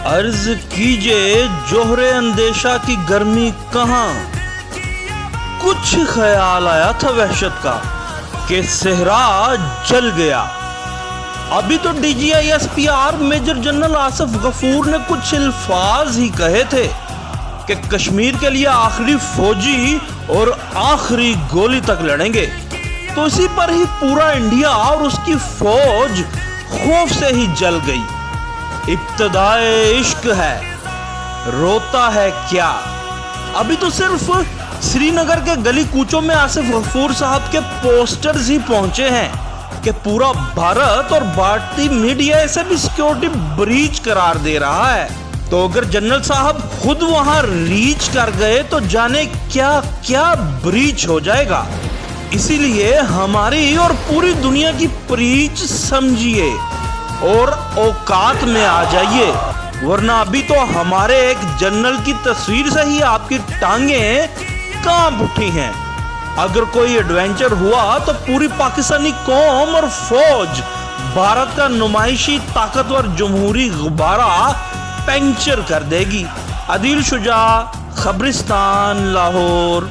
عرض کیجئے جوہر اندیشہ کی گرمی کہاں، کچھ خیال آیا تھا وحشت کا کہ صحرا جل گیا۔ ابھی تو D G I S P R major general Asif Ghafoor نے کچھ الفاظ ہی کہے تھے کہ کشمیر کے لیے آخری فوجی اور آخری گولی تک لڑیں گے، تو اسی پر ہی پورا انڈیا اور اس کی فوج خوف سے ہی جل گئی۔ ابتدائے عشق ہے، روتا ہے کیا۔ ابھی تو صرف سری نگر کے گلی کوچوں میں آصف غفور صاحب کے پوسٹرز ہی پہنچے ہیں کہ پورا بھارت اور بھارتی میڈیا اسے بھی سیکیورٹی بریچ قرار دے رہا ہے۔ تو اگر جنرل صاحب خود وہاں ریچ کر گئے تو جانے کیا کیا بریچ ہو جائے گا۔ اسی لیے ہماری اور پوری دنیا کی پریچ سمجھیے اور اوقات میں آ جائیے، ورنہ ابھی تو ہمارے ایک جنرل کی تصویر سے ہی آپ کی ٹانگیں کانپ اٹھی ہیں۔ اگر کوئی ایڈونچر ہوا تو پوری پاکستانی قوم اور فوج بھارت کا نمائشی طاقتور جمہوری غبارہ پنچر کر دے گی۔ عدیل شجاع، خبرستان، لاہور۔